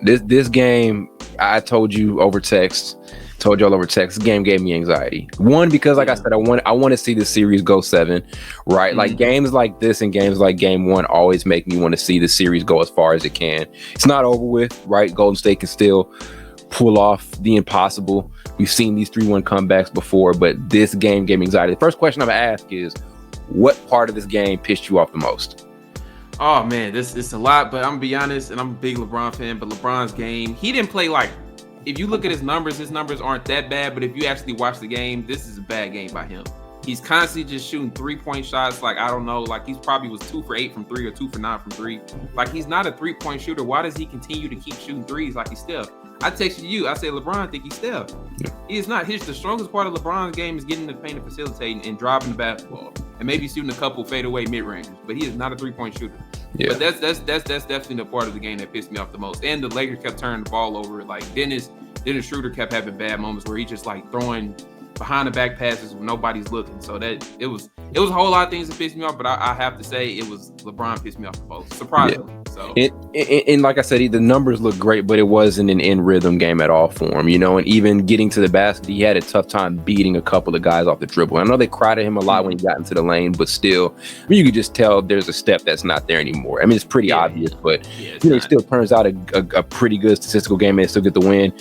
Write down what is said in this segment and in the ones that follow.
This game, I told you all over text. This game gave me anxiety. One, because like I said, I want to see the series go 7, right? Like games like this and games like game 1 always make me want to see the series go as far as it can. It's not over with, right? Golden State can still pull off the impossible. We've seen these 3-1 comebacks before, but this game gave me anxiety. The first question I'm gonna ask is, what part of this game pissed you off the most? Oh man, it's a lot, but I'm gonna be honest, and I'm a big LeBron fan, but LeBron's game, he didn't play like, if you look at his numbers aren't that bad, but if you actually watch the game, this is a bad game by him. He's constantly just shooting 3-point shots. Like, I don't know, like he's probably was 2 for 8 from 3 or 2 for 9 from 3. Like, he's not a 3-point shooter. Why does he continue to keep shooting threes like he's Steph? I texted you, I said LeBron think he's Steph. Yeah. He is not. The strongest part of LeBron's game is getting in the paint and facilitating and driving the basketball and maybe shooting a couple fadeaway mid-ranges, but he is not a 3-point shooter. Yeah. But that's definitely the part of the game that pissed me off the most. And the Lakers kept turning the ball over. Like Dennis Schroeder kept having bad moments where he just like throwing behind the back passes when nobody's looking. So that it was a whole lot of things that pissed me off, but I have to say it was LeBron pissed me off the most, surprisingly. Yeah. So and like I said, the numbers look great, but it wasn't an in rhythm game at all for him, and even getting to the basket, he had a tough time beating a couple of guys off the dribble. I know they cried at him a lot when he got into the lane, but still, you could just tell there's a step that's not there anymore. I mean, it's pretty obvious, but it still turns out a pretty good statistical game and they still get the win.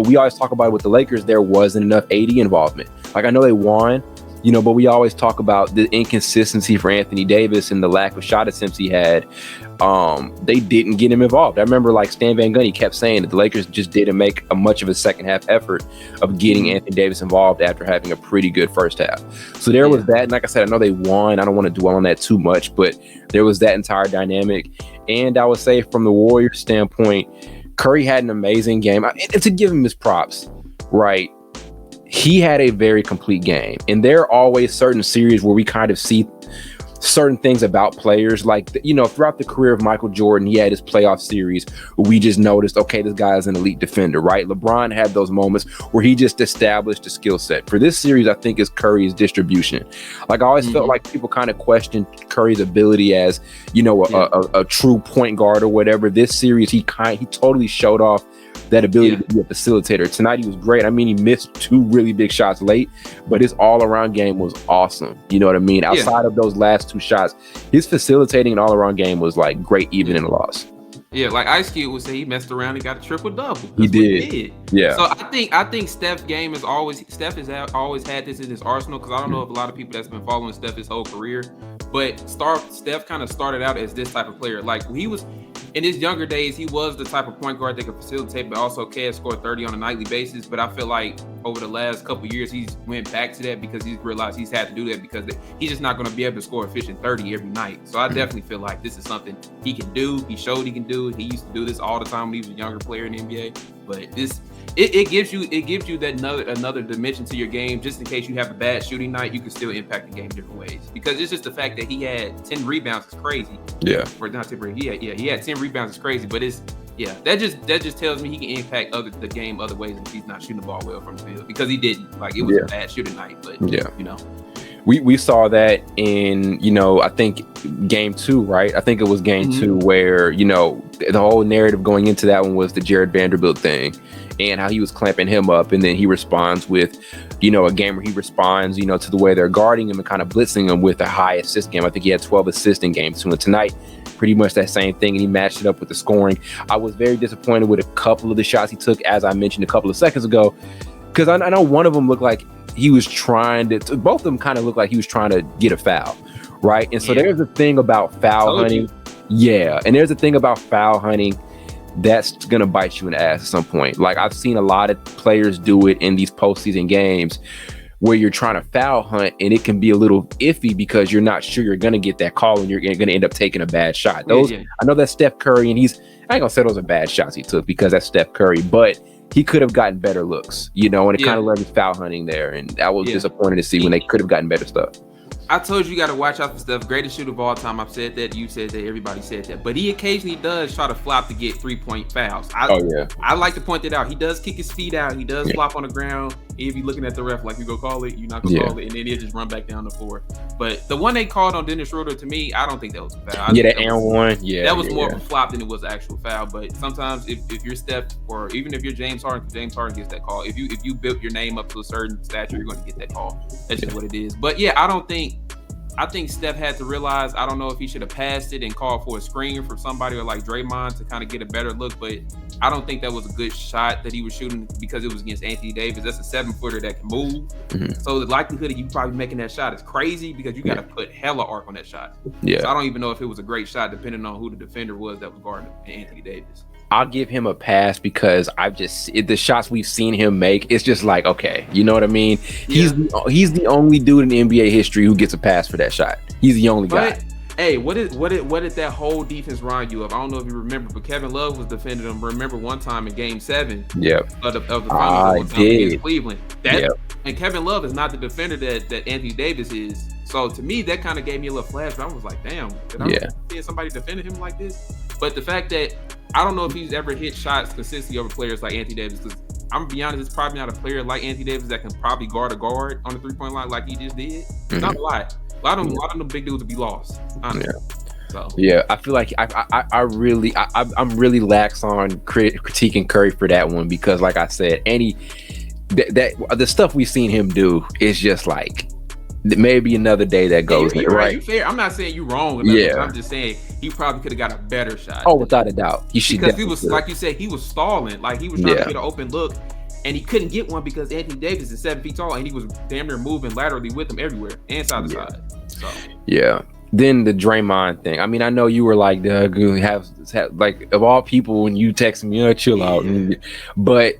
We always talk about it with the Lakers, there wasn't enough AD involvement. Like I know they won, but we always talk about the inconsistency for Anthony Davis and the lack of shot attempts he had. They didn't get him involved. I remember like Stan Van Gundy kept saying that the Lakers just didn't make much of a second half effort of getting Anthony Davis involved after having a pretty good first half. So there was that. And like I said, I know they won. I don't want to dwell on that too much, but there was that entire dynamic. And I would say from the Warriors standpoint, Curry had an amazing game. And to give him his props, right? He had a very complete game. And there are always certain series where we kind of see certain things about players. Like, throughout the career of Michael Jordan, he had his playoff series where we just noticed, okay, this guy is an elite defender, right? LeBron had those moments where he just established a skill set. For this series, I think is Curry's distribution. Like, I always felt like people kind of questioned Curry's ability as, a true point guard or whatever. This series, he totally showed off that ability to be a facilitator. Tonight he was great. I mean, he missed 2 really big shots late, but his all-around game was awesome. You know what I mean? Outside of those last 2 shots, his facilitating and all-around game was like great even in a loss. Yeah, like Ice Cube would say, he messed around and got a triple-double. He did. Yeah. So I think Steph's game is always, Steph has always had this in his arsenal, because I don't know if a lot of people that's been following Steph his whole career, but Steph kind of started out as this type of player. Like he was, in his younger days, he was the type of point guard that could facilitate, but also can score 30 on a nightly basis. But I feel like over the last couple of years, he's went back to that because he's realized he's had to do that because he's just not going to be able to score efficient 30 every night. So I definitely feel like this is something he can do. He showed he can do it. He used to do this all the time when he was a younger player in the NBA. But it gives you that another dimension to your game. Just in case you have a bad shooting night, you can still impact the game different ways. Because it's just the fact that he had 10 rebounds is crazy. Yeah. Or not 10 rebounds. He had 10 rebounds is crazy. But that just tells me he can impact the game other ways if he's not shooting the ball well from the field. Because he didn't. Like, it was a bad shooting night. But We saw that in, I think game 2, right? I think it was game 2 where, the whole narrative going into that one was the Jared Vanderbilt thing and how he was clamping him up. And then he responds with, a game where he responds, to the way they're guarding him and kind of blitzing him with a high assist game. I think he had 12 assists in game 2. And tonight, pretty much that same thing. And he matched it up with the scoring. I was very disappointed with a couple of the shots he took, as I mentioned a couple of seconds ago, because I know one of them looked like he was trying to, both of them kind of looked like he was trying to get a foul, right? And so there's a thing about foul hunting. Yeah, and there's a thing about foul hunting that's going to bite you in the ass at some point. Like, I've seen a lot of players do it in these postseason games where you're trying to foul hunt and it can be a little iffy because you're not sure you're going to get that call and you're going to end up taking a bad shot. I know that's Steph Curry, and I ain't going to say those are bad shots he took because that's Steph Curry, but he could have gotten better looks, and it kind of led to foul hunting there. And I was disappointed to see when they could have gotten better stuff. I told you got to watch out for Steph. Greatest shooter of all time. I've said that. You said that. Everybody said that. But he occasionally does try to flop to get 3-point fouls. I like to point that out. He does kick his feet out. He does flop on the ground. He'd be looking at the ref like, you go call it, you not gonna call it, and then he'll just run back down the floor. But the one they called on Dennis Schroeder, to me, I don't think that was a foul. That and one. Yeah. That was more of a flop than it was an actual foul. But sometimes if you're Steph, or even if you're James Harden gets that call. If you built your name up to a certain stature, you're going to get that call. That's just what it is. But yeah, I think Steph had to realize, I don't know if he should have passed it and called for a screen from somebody or like Draymond to kind of get a better look, but I don't think that was a good shot that he was shooting because it was against Anthony Davis. That's a 7-footer that can move. Mm-hmm. So the likelihood of you probably making that shot is crazy because you got to put hella arc on that shot. Yeah. So I don't even know if it was a great shot depending on who the defender was that was guarding Anthony Davis. I'll give him a pass because the shots we've seen him make, it's just like, okay, you know what I mean? Yeah. He's the only dude in NBA history who gets a pass for that shot. He's the only guy. Hey, what did that whole defense remind you of? I don't know if you remember, but Kevin Love was defending him. Remember one time in Game 7 of the finals against Cleveland. And Kevin Love is not the defender that Anthony Davis is. So to me, that kind of gave me a little flashback. I was like, damn, did I see somebody defending him like this? But the fact that I don't know if he's ever hit shots consistently over players like Anthony Davis, because I'm gonna be honest, it's probably not a player like Anthony Davis that can probably guard a guard on the 3-point line like he just did. Mm-hmm. Not a lot. A lot of them big dudes would be lost. Honestly. Yeah. I feel like I'm really lax on critiquing Curry for that one because, like I said, the stuff we've seen him do is just like maybe another day that goes right. You fair. I'm not saying you wrong. I'm just saying he probably could have got a better shot. Oh, without a doubt, because he was like you said, he was stalling. Like he was trying to get an open look. And he couldn't get one because Anthony Davis is 7 feet tall and he was damn near moving laterally with him everywhere and side to side. So Then the Draymond thing. I mean, I know you were like, Doug, have like of all people when you text me, chill out. But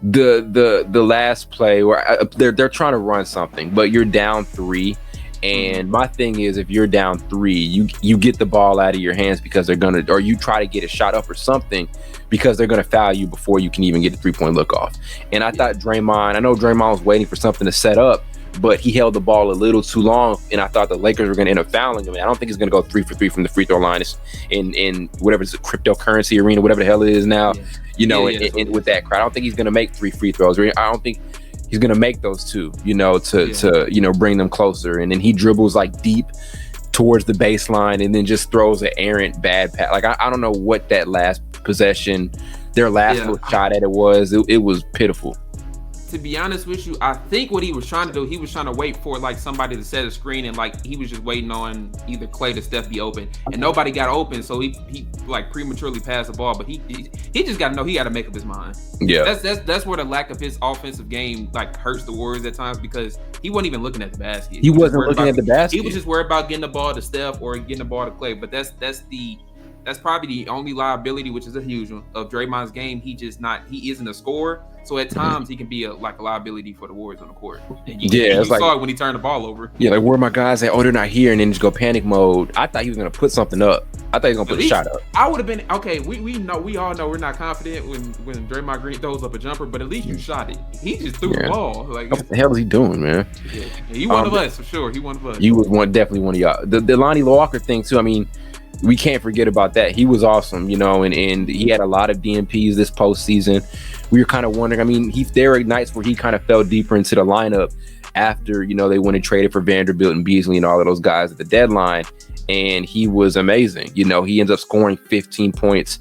the last play where they're trying to run something, but you're down 3. And my thing is, if you're down 3, you get the ball out of your hands because they're gonna, or you try to get a shot up or something because they're gonna foul you before you can even get the 3-point look off. And I thought I know Draymond was waiting for something to set up, but he held the ball a little too long, and I thought the Lakers were gonna end up fouling him. And I don't think he's gonna go 3 for 3 from the free throw line. It's in whatever it's a cryptocurrency arena, whatever the hell it is now. With that crowd, I don't think he's gonna make 3 free throws. I don't think he's gonna make those 2, to bring them closer. And then he dribbles like deep towards the baseline and then just throws an errant bad pass. Like I don't know what that last possession, their last little shot at it was. It was pitiful. To be honest with you, I think what he was trying to do, he was trying to wait for like somebody to set a screen, and like he was just waiting on either Clay to Steph be open, and nobody got open, so he like prematurely passed the ball. But he just got to know he got to make up his mind. Yeah, that's where the lack of his offensive game like hurts the Warriors at times, because he wasn't even looking at the basket. He wasn't looking at the basket. He was just worried about getting the ball to Steph or getting the ball to Clay. But that's probably the only liability, which is a huge one, of Draymond's game. He isn't a scorer. So at times he can be a liability for the Warriors on the court. And you saw it when he turned the ball over. Yeah, like where are my guys at? Oh, they're not here, and then just go panic mode. I thought he was gonna put something up. I thought he was gonna put a shot up. I would have been okay. We all know we're not confident when Draymond Green throws up a jumper, but at least you shot it. He just threw the ball. Like what the hell is he doing, man? Yeah. He one of us for sure. He one of us. You was definitely one of y'all. The Lonnie Walker thing too. I mean, we can't forget about that. He was awesome, and he had a lot of DNPs this postseason. We were kind of wondering, I mean, there were nights where he kind of fell deeper into the lineup after, they went and traded for Vanderbilt and Beasley and all of those guys at the deadline. And he was amazing. He ends up scoring 15 points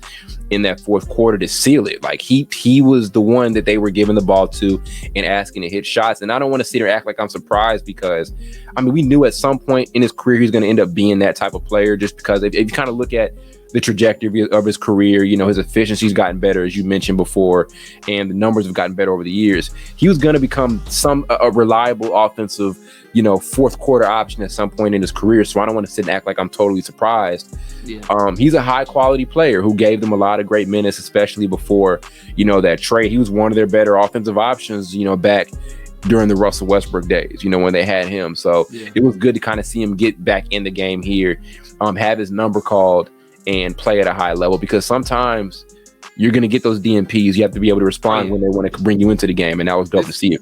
in that fourth quarter to seal it. Like he was the one that they were giving the ball to and asking to hit shots. And I don't want to sit here and act like I'm surprised, because I mean, we knew at some point in his career he's going to end up being that type of player, just because if you kind of look at the trajectory of his career, his efficiency's gotten better, as you mentioned before, and the numbers have gotten better over the years. He was going to become a reliable offensive, fourth quarter option at some point in his career. So I don't want to sit and act like I'm totally surprised. Yeah. He's a high quality player who gave them a lot of great minutes, especially before, that trade. He was one of their better offensive options, back during the Russell Westbrook days, when they had him. So it was good to kind of see him get back in the game here, have his number called, and play at a high level, because sometimes you're going to get those DNPs. You have to be able to respond when they want to bring you into the game, and that was dope to see it.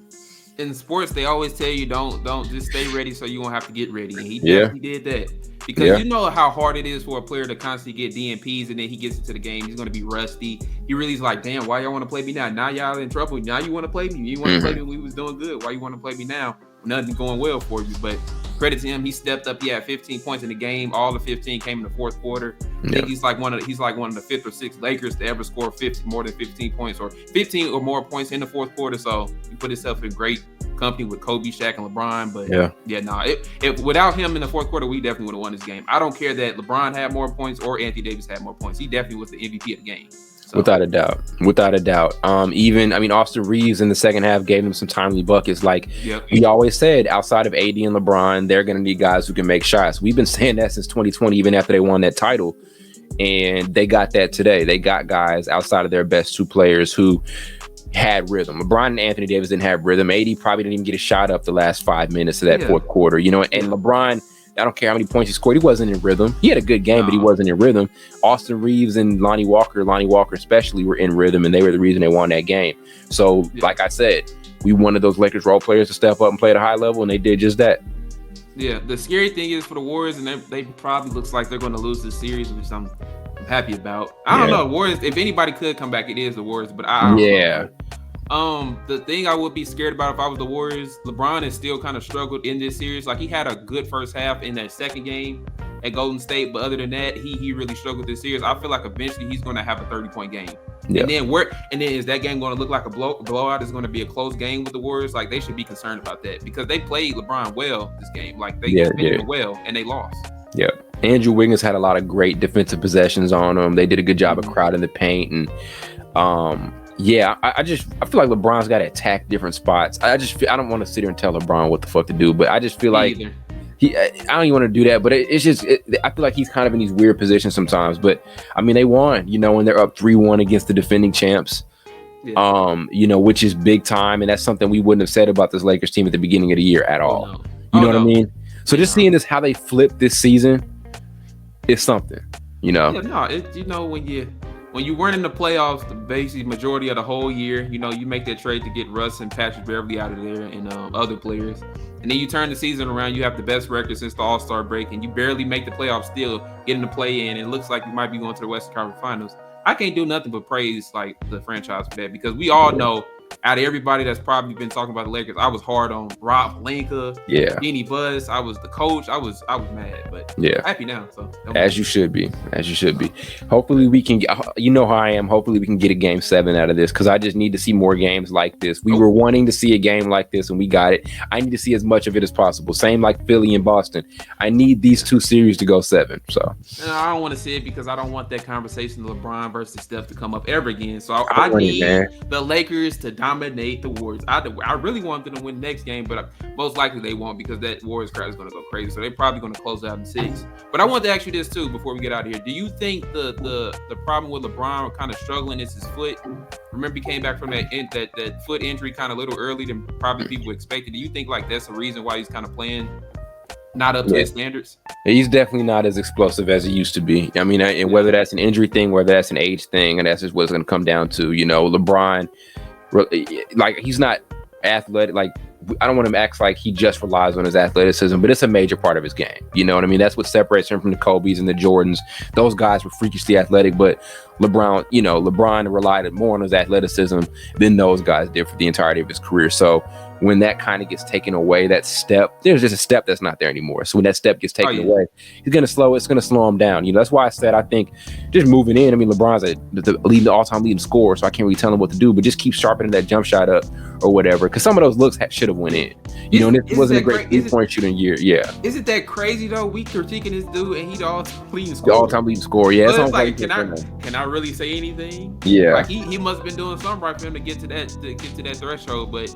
in sports, they always tell you don't just stay ready so you won't have to get ready. And he Yeah. definitely did that. Because you know how hard it is for a player to constantly get DNPs and then he gets into the game. He's going to be rusty. He really's like, damn, why y'all want to play me now? Now y'all in trouble. Now you want to play me? You want to play me when we was doing good. Why you want to play me now? Nothing going well for you. But credit to him, he stepped up. He had 15 points in the game. All the 15 came in the fourth quarter. I think he's like one of the fifth or sixth Lakers to ever score more than 15 points or 15 or more points in the fourth quarter. So he put himself in great company with Kobe, Shaq, and LeBron. But without him in the fourth quarter, we definitely would have won this game. I don't care that LeBron had more points or Anthony Davis had more points. He definitely was the MVP of the game. So. Without a doubt. Austin Reeves in the second half gave them some timely buckets. Like we always said, outside of AD and LeBron, they're going to need guys who can make shots. We've been saying that since 2020, even after they won that title. And they got that today. They got guys outside of their best two players who had rhythm. LeBron and Anthony Davis didn't have rhythm. AD probably didn't even get a shot up the last 5 minutes of that fourth quarter. And LeBron, I don't care how many points he scored. He wasn't in rhythm. He had a good game, but he wasn't in rhythm. Austin Reeves and Lonnie Walker especially, were in rhythm, and they were the reason they won that game. So, like I said, we wanted those Lakers role players to step up and play at a high level, and they did just that. Yeah, the scary thing is for the Warriors, and they probably looks like they're going to lose this series, which I'm happy about. I don't know. Warriors, if anybody could come back, it is the Warriors, but I don't know. The thing I would be scared about if I was the Warriors, LeBron has still kind of struggled in this series. Like he had a good first half in that second game at Golden State, but other than that, he really struggled this series. I feel like eventually he's going to have a 30-point game. Yeah. And then is that game going to look like a blowout? Is going to be a close game with the Warriors? Like they should be concerned about that because they played LeBron well this game. Like they played him well and they lost. Yeah. Andrew Wiggins had a lot of great defensive possessions on him. They did a good job of crowding the paint and I feel like LeBron's got to attack different spots. I don't want to sit here and tell LeBron what the fuck to do, but I just feel like I don't even want to do that. But I feel like he's kind of in these weird positions sometimes. But I mean, they won, when they're up 3-1 against the defending champs, which is big time, and that's something we wouldn't have said about this Lakers team at the beginning of the year at all. You know what I mean? So just seeing this how they flipped this season is something, when you weren't in the playoffs, the basic majority of the whole year, you make that trade to get Russ and Patrick Beverly out of there and other players. And then you turn the season around, you have the best record since the All-Star break, and you barely make the playoffs still, getting the play-in. It looks like you might be going to the Western Conference Finals. I can't do nothing but praise the franchise for that because we all know out of everybody that's probably been talking about the Lakers, I was hard on Rob Pelinka, Jeannie Buss. I was the coach. I was mad, but happy now. So as you should be. Hopefully we can. How I am. Hopefully we can get a game 7 out of this because I just need to see more games like this. We were wanting to see a game like this, and we got it. I need to see as much of it as possible. Same like Philly and Boston. I need these two series to go 7. So I don't want to see it because I don't want that conversation of LeBron versus Steph to come up ever again. So I need the Lakers to dominate the Warriors. I really want them to win the next game, but most likely they won't because that Warriors crowd is going to go crazy. So they're probably going to close out in 6. But I want to ask you this too before we get out of here. Do you think the problem with LeBron kind of struggling is his foot? Remember he came back from that foot injury kind of a little early than probably people expected. Do you think like that's the reason why he's kind of playing not up to his standards? He's definitely not as explosive as he used to be. I mean, and whether that's an injury thing, whether that's an age thing, and that's just what it's going to come down to. LeBron, like he's not athletic. Like I don't want him to act like he just relies on his athleticism, but it's a major part of his game. You know what I mean? That's what separates him from the Kobe's and the Jordans. Those guys were freakishly athletic, but LeBron relied more on his athleticism than those guys did for the entirety of his career. So when that kind of gets taken away, that step, there's just a step that's not there anymore. So when that step gets taken away, it's going to slow him down. That's why I said, I think just moving in, I mean, LeBron's the all-time leading scorer, so I can't really tell him what to do, but just keep sharpening that jump shot up or whatever. Because some of those looks should have went in. This wasn't a great three-point shooting year. Yeah. Isn't that crazy though? We critiquing this dude and he's the all-time leading scorer. The all-time leading scorer, yeah. It's like, can I really say anything? Yeah. Like he must have been doing something right for him to get to that threshold, but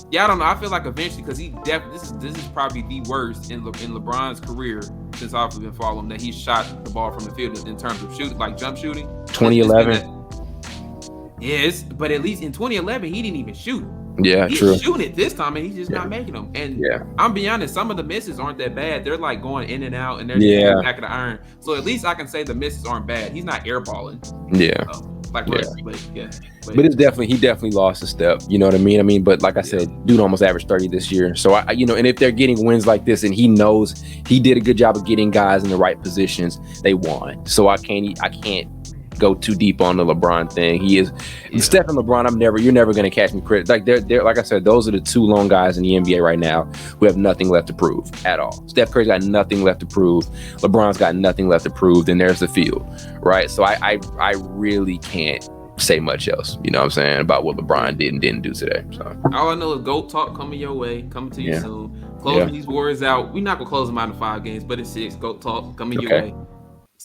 I don't know. I feel like eventually, because this is probably the worst in LeBron's career since I've been following him, that he shot the ball from the field in terms of shooting, like jump shooting. 2011. Yes, but at least in 2011 he didn't even shoot. Yeah, he's true. shooting it this time, and he's just not making them. And I'm be honest, some of the misses aren't that bad. They're like going in and out, and they're just in the back of the iron. So at least I can say the misses aren't bad. He's not airballing. Yeah. Like, Yeah. But it's definitely, he definitely lost a step. You know what I mean? I mean, but like I said, dude almost averaged 30 this year. So I, you know, and if they're getting wins like this, and he knows he did a good job of getting guys in the right positions, they won. So I can't go too deep on the LeBron thing. He is Steph and LeBron. You're never going to catch me credit. Like they're like I said, those are the two lone guys in the NBA right now who have nothing left to prove at all. Steph Curry's got nothing left to prove. LeBron's got nothing left to prove. Then there's the field, right? So I really can't say much else, you know what I'm saying, about what LeBron did and didn't do today. So all I know is GOAT talk coming your way, coming to you soon. Closing these Warriors out. We're not gonna close them out in 5 games, but it's 6. GOAT talk coming your way.